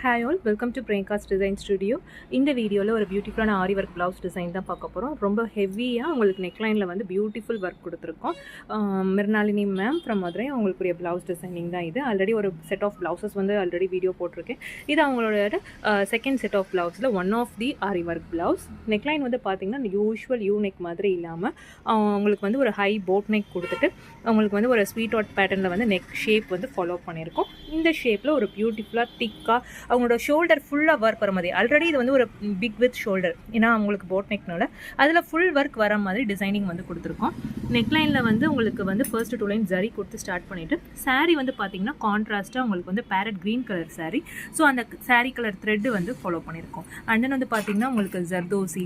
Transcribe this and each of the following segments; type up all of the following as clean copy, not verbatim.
Hi all, welcome to Priyanka's Design Studio. இந்த வீடியோவில் ஒரு பியூட்டிஃபுல்லான ஆரி ஒர்க் ப்ளவுஸ் டிசைன் தான் பார்க்க போகிறோம். ரொம்ப ஹெவியாக உங்களுக்கு நெக்லைனில் வந்து பியூட்டிஃபுல் ஒர்க் கொடுத்துருக்கோம். மிர்னாலினி மேம் ஃப்ரம் மதுரை அவங்களுக்குரிய ப்ளவுஸ் டிசைனிங் தான் இது. ஆல்ரெடி ஒரு செட் ஆஃப் ப்ளவுசஸ் வந்து ஆல்ரெடி வீடியோ போட்டிருக்கேன். இது அவங்களோட செகண்ட் செட் ஆஃப் ப்ளவுஸில் one of the aari work blouse. Neckline வந்து பார்த்திங்கன்னா யூஷுவல் யூ நெக் மாதிரி இல்லாமல் அவங்களுக்கு வந்து ஒரு ஹை போட் நெக் கொடுத்துட்டு அவங்களுக்கு வந்து ஒரு ஸ்வீட் ஆட் பேட்டர்னில் வந்து நெக் ஷேப் வந்து ஃபாலோ பண்ணியிருக்கோம். இந்த ஷேப்பில் ஒரு பியூட்டிஃபுல்லாக திக்காக அவங்களோட ஷோல்டர் ஃபுல்லாக ஒர்க் வர மாதிரி, ஆல்ரெடி இது வந்து ஒரு பிக் வித் ஷோல்டர், ஏன்னா அவங்களுக்கு போட் நெக்னால அதில் ஃபுல் ஒர்க் வர மாதிரி டிசைனிங் வந்து கொடுத்துருக்கோம். நெக்லைனில் வந்து உங்களுக்கு வந்து ஃபர்ஸ்ட் 2 லைன் ஜரி கொடுத்து ஸ்டார்ட் பண்ணிவிட்டு சாரீ வந்து பார்த்திங்கன்னா கான்ட்ராஸ்ட்டாக உங்களுக்கு வந்து parrot green colour sari. So அந்த சாரீ கலர் த்ரெட்டு வந்து ஃபாலோ பண்ணியிருக்கோம். அண்ட் தென் வந்து பார்த்திங்கன்னா உங்களுக்கு zardozi,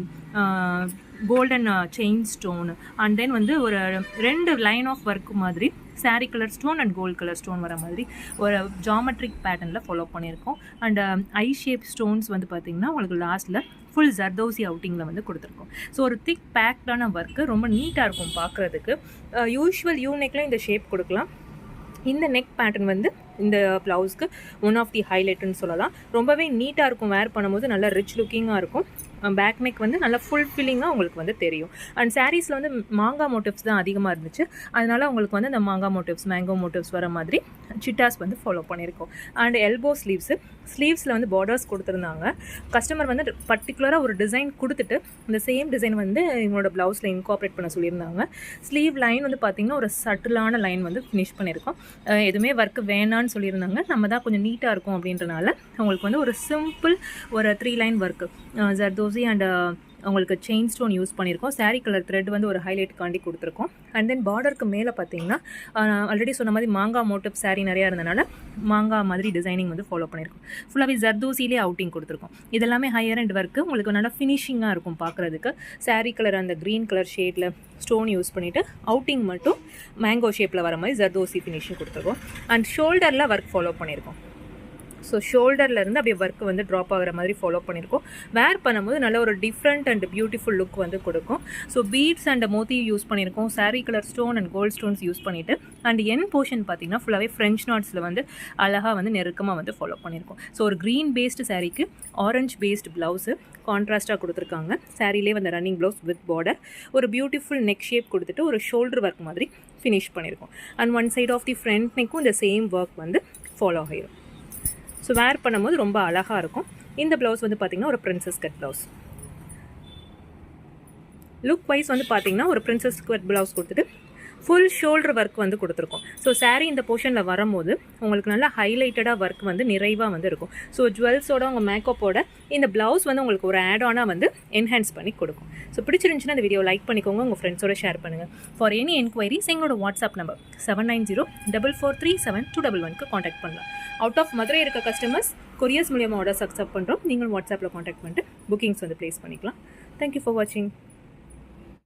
golden chain stone, and then வந்து ஒரு 2 லைன் ஆஃப் ஒர்க் மாதிரி sari colour stone and gold colour stone வர மாதிரி ஒரு ஜாமெட்ரிக் பேட்டர்னில் ஃபாலோ பண்ணியிருக்கோம். அண்ட் ஐ ஷேப் ஸ்டோன்ஸ் வந்து பார்த்திங்கன்னா உங்களுக்கு லாஸ்ட்டில் ஃபுல் ஜர்தோசி அவுட்டிங்கில் வந்து கொடுத்துருக்கோம். ஸோ ஒரு திக் பேக்டான ஒர்க்கு ரொம்ப நீட்டாக இருக்கும் பார்க்குறதுக்கு. யூஷுவல் யூ நெக்கில் இந்த ஷேப் கொடுக்கலாம். இந்த நெக் பேட்டர்ன் வந்து இந்த ப்ளவுஸ்க்கு ஒன் ஆஃப் தி ஹைலைட்டுன்னு சொல்லலாம். ரொம்பவே நீட்டாக இருக்கும், வேர் பண்ணும்போது நல்லா ரிச் லுக்கிங்காக இருக்கும். பேக் நெக் வந்து நல்லா ஃபுல் ஃபில்லிங்காக உங்களுக்கு வந்து தெரியும். அண்ட் சாரீஸில் வந்து மாங்காய் மோட்டிவ்ஸ் தான் அதிகமாக இருந்துச்சு, அதனால் உங்களுக்கு வந்து அந்த மாங்காய் மோட்டிவ்ஸ், மேங்கோ மோட்டிவ்ஸ் வர மாதிரி சிட்டாஸ் வந்து ஃபாலோ பண்ணியிருக்கோம். அண்ட் எல்போ ஸ்லீவ்ஸில் வந்து பார்டர்ஸ் கொடுத்துருந்தாங்க. கஸ்டமர் வந்து பர்டிகுலராக ஒரு டிசைன் கொடுத்துட்டு இந்த சேம் டிசைன் வந்து இவங்களோட ப்ளவுஸில் இன்கார்பரேட் பண்ண சொல்லியிருந்தாங்க. ஸ்லீவ் லைன் வந்து பார்த்திங்கன்னா ஒரு சட்டிலான லைன் வந்து ஃபினிஷ் பண்ணியிருக்கோம். எதுவுமே ஒர்க்கு வேணான்னு சொல்லியிருந்தாங்க, நம்ம தான் கொஞ்சம் நீட்டாக இருக்கும் அப்படின்றனால அவங்களுக்கு வந்து ஒரு சிம்பிள் ஒரு 3 லைன் ஒர்க்கு ஜர்தோசி அண்ட் அவங்களுக்கு செயின் ஸ்டோன் யூஸ் பண்ணியிருக்கோம். சாரீ கலர் த்ரெட் வந்து ஒரு ஹைலைட் காண்டி கொடுத்துருக்கோம். அண்ட் தென் பார்டருக்கு மேலே பார்த்தீங்கன்னா ஆல்ரெடி சொன்ன மாதிரி மாங்காய் மோட்டிவ் சாரீ நிறையா இருந்தனால மாங்காய் மாதிரி டிசைனிங் வந்து ஃபாலோ பண்ணியிருக்கோம். ஃபுல்லாகவே ஜர்தோசிலே அவுட்டிங் கொடுத்துருக்கோம். இதெல்லாமே ஹையர் அண்ட் ஒர்க்கு உங்களுக்கு நல்லா ஃபினிஷிங்காக இருக்கும் பார்க்குறதுக்கு. சாரீ கலர் அந்த க்ரீன் கலர் ஷேடில் ஸ்டோன் யூஸ் பண்ணிவிட்டு அவுட்டிங் மட்டும் மேங்கோ ஷேப்பில் வர மாதிரி ஜர்தோசி ஃபினிஷிங் கொடுத்துருக்கோம். அண்ட் ஷோல்டரில் ஒர்க் ஃபாலோ பண்ணியிருக்கோம். ஸோ ஷோல்டர்லேருந்து அப்படியே ஒர்க் வந்து ட்ராப் ஆகிற மாதிரி ஃபாலோ பண்ணியிருக்கோம். வேர் பண்ணும்போது நல்ல ஒரு டிஃப்ரெண்ட் அண்ட் பியூட்டிஃபுல் லுக் வந்து கொடுக்கும். ஸோ பீட்ஸ் அண்ட் மோத்தி யூஸ் பண்ணியிருக்கோம். Sari colour stone and gold stones use பண்ணிவிட்டு அண்ட் என் போர்ஷன் பார்த்திங்கன்னா ஃபுல்லாகவே ஃப்ரெஞ்ச் நாட்ஸில் வந்து அழகாக வந்து நெருக்கமாக வந்து ஃபாலோ பண்ணியிருக்கோம். ஸோ ஒரு க்ரீன் பேஸ்டு சாரீக்கு ஆரஞ்ச் பேஸ்டு ப்ளவுஸு கான்ட்ராஸ்ட்டாக கொடுத்துருக்காங்க. சாரீலே வந்து ரன்னிங் ப்ளவுஸ் வித் பார்டர், ஒரு பியூட்டிஃபுல் நெக் ஷேப் கொடுத்துட்டு ஒரு ஷோல்டர் ஒர்க் மாதிரி ஃபினிஷ் பண்ணியிருக்கோம். And one side of the front நெக்கும் இந்த சேம் ஒர்க் வந்து ஃபாலோ ஆகிடும். ஸோ வேர் பண்ணும்போது ரொம்ப அழகாக இருக்கும். இந்த ப்ளவுஸ் வந்து பார்த்திங்கன்னா ஒரு princess cut blouse. Look wise வந்து பார்த்திங்கன்னா ஒரு பிரின்சஸ் கட் ப்ளவுஸ் கொடுத்துட்டு ஃபுல் ஷோல்டர் ஒர்க் வந்து கொடுத்துருக்கோம். ஸோ சாரீ இந்த போர்ஷனில் வரும்போது உங்களுக்கு நல்லா ஹைலைட்டடாக ஒர்க் வந்து நிறைவாக வந்து இருக்கும். ஸோ ஜுவல்ஸோட உங்கள் மேக்கப்போட இந்த ப்ளவுஸ் வந்து உங்களுக்கு ஒரு ஆட் ஆனாக வந்து என்ஹான்ஸ் பண்ணி கொடுக்கும். ஸோ பிடிச்சிருந்துச்சுன்னா இந்த வீடியோ லைக் பண்ணிக்கோங்க, உங்கள் ஃப்ரெண்ட்ஸோட ஷேர் பண்ணுங்கள். ஃபார் எனி என்கொயரிஸ் எங்களோட வாட்ஸ்அப் நம்பர் 7904437211க்கு காண்டாக்ட் பண்ணலாம். அவுட் ஆஃப் மதுரை இருக்க கஸ்டமர்ஸ் கொரியர்ஸ் மூலியமாக ஆர்டர்ஸ் அக்செப்ட் பண்ணுறோம். நீங்கள் வாட்ஸ்அப்பில் காண்டாக்ட் பண்ணிட்டு புக்கிங்ஸ் வந்து ப்ளேஸ் பண்ணிக்கலாம். தேங்க்யூ ஃபார் வாட்சிங்.